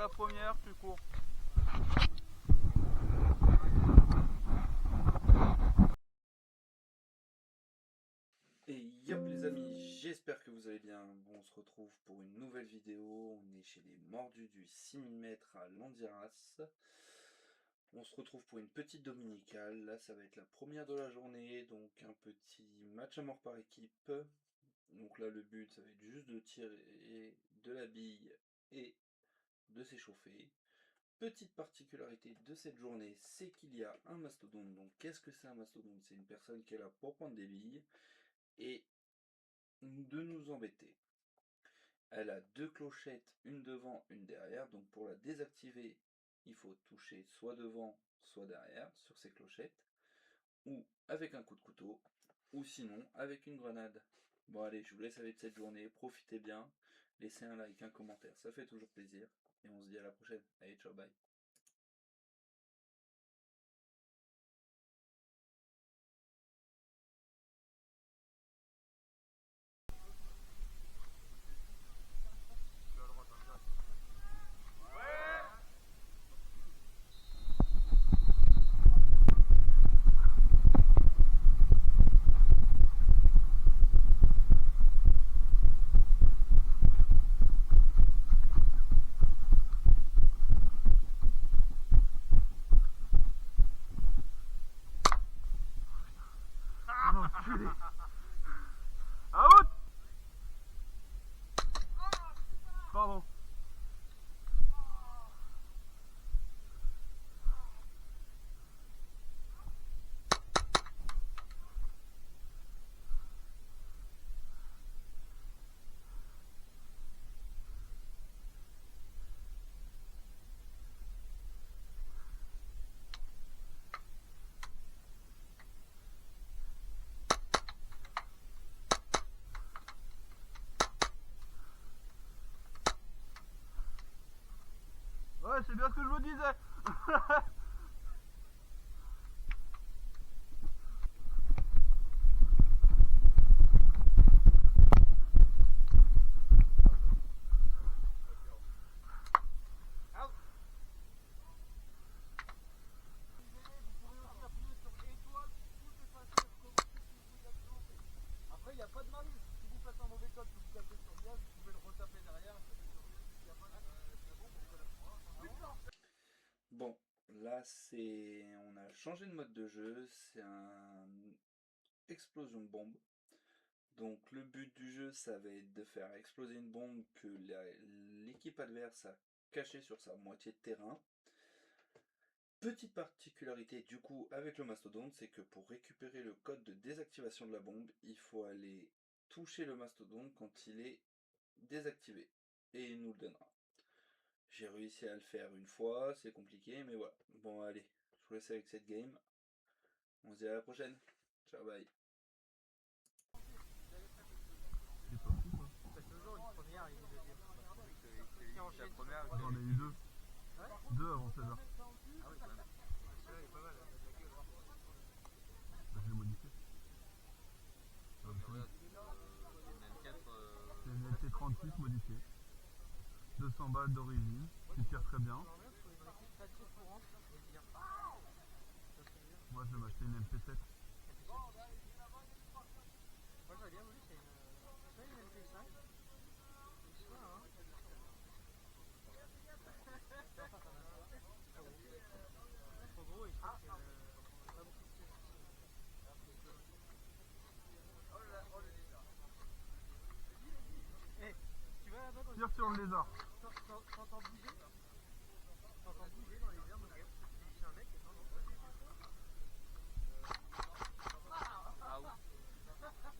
la première, tu cours. Et yop les amis, j'espère que vous allez bien. Bon, on se retrouve pour une nouvelle vidéo. On est chez les Mordus du 6000 mètres à Landiras. On se retrouve pour une petite dominicale. Là, ça va être la première de la journée, donc un petit match à mort par équipe. Donc là, le but, ça va être juste de tirer de la bille et de s'échauffer. Petite particularité de cette journée, c'est qu'il y a un mastodonte. Donc qu'est-ce que c'est un mastodonte? C'est une personne qui est là pour prendre des billes et de nous embêter. Elle a deux clochettes, une devant, une derrière. Donc pour la désactiver, il faut toucher soit devant, soit derrière sur ces clochettes, ou avec un coup de couteau, ou sinon avec une grenade. Bon allez, je vous laisse avec cette journée, profitez bien, laissez un like, un commentaire, ça fait toujours plaisir, et on se dit à la prochaine. Allez, ciao, bye. Out! Pardon. Ouais, c'est bien ce que je vous disais. Après, il n'y a pas de malus. Si vous faites un mauvais code, que vous tapez sur bien, vous pouvez le retaper derrière. Bon, là on a changé de mode de jeu, c'est un explosion de bombe. Donc le but du jeu, ça va être de faire exploser une bombe que l'équipe adverse a cachée sur sa moitié de terrain. Petite particularité du coup avec le mastodonte, c'est que pour récupérer le code de désactivation de la bombe, il faut aller toucher le mastodonte quand il est désactivé. Et il nous le donnera. J'ai réussi à le faire une fois, c'est compliqué, mais voilà. Bon allez, je vous laisse avec cette game. On se dit à la prochaine. Ciao, bye. J'en ai eu deux. Deux avant 16h. Je l'ai modifié. C'est une LT36 modifiée. 200 balles d'origine, qui tire très bien. Moi je vais m'acheter une MP7. Tire sur le lézard. T'entends bouger dans les airs, mon gars. C'est un mec.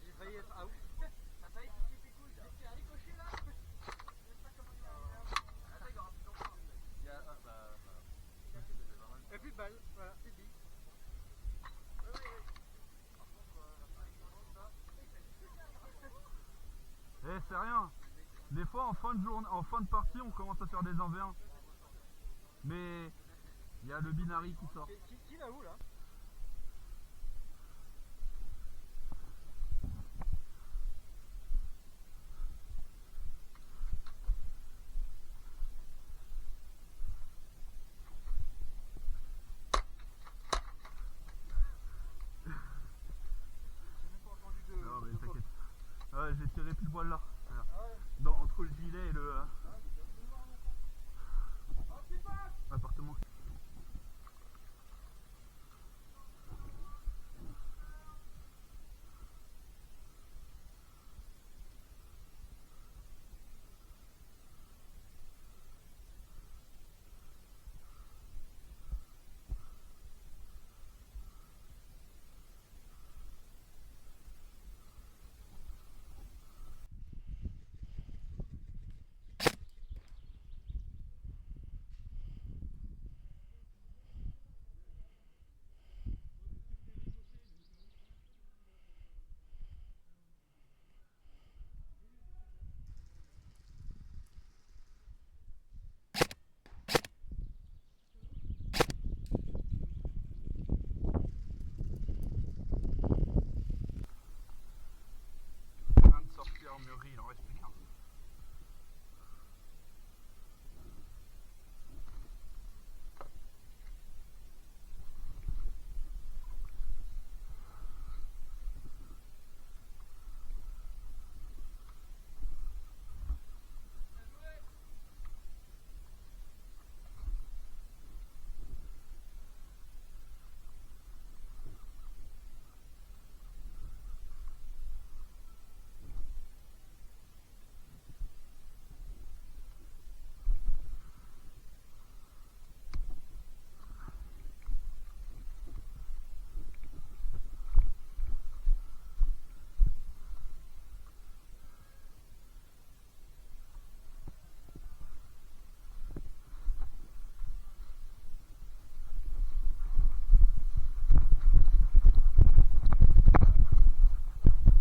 J'ai failli être out. T'as failli piquer tes couilles là. T'es allé cocher là. Je sais pas comment il va. Attends, il y aura plus longtemps. Il y a. Il n'y a plus de balles. Voilà, c'est dit. Eh, c'est rien. Des fois en fin de journée, en fin de partie, on commence à faire des 1v1. Mais il y a le binary qui sort. Qui va où là? j'avais plus le poil là. Voilà. Ah ouais. Entre le gilet et le appartement. Sortir mûri, il en reste plus qu'un.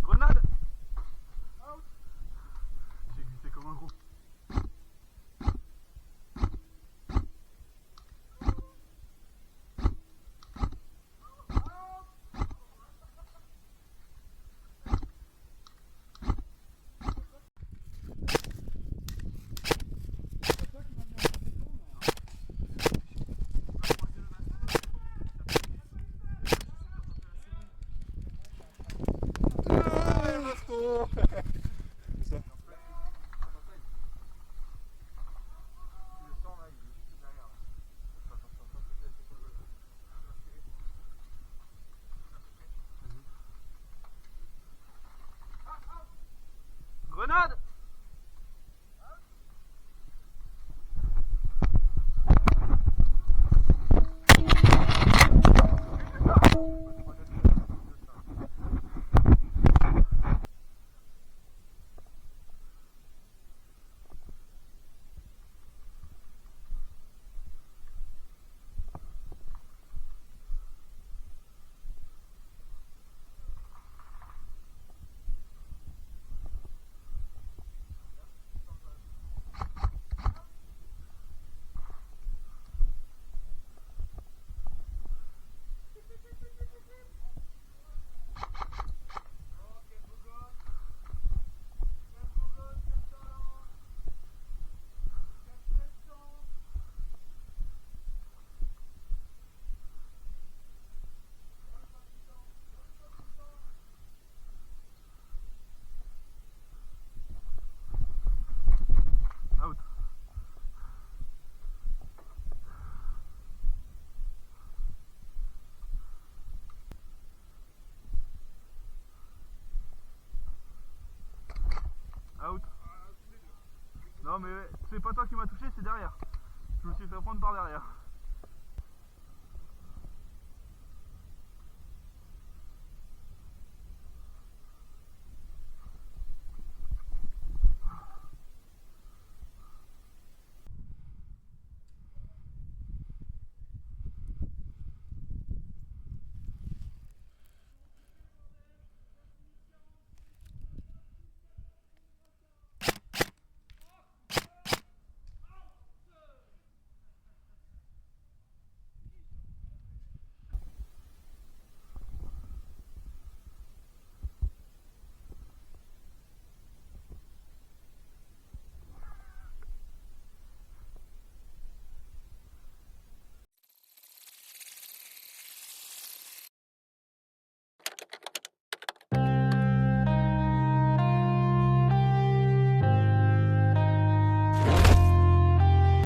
Grenade! J'ai glissé comme un gros. Grenade! Out. Out. Non mais c'est pas toi qui m'as touché, c'est derrière. Je me suis fait prendre par derrière.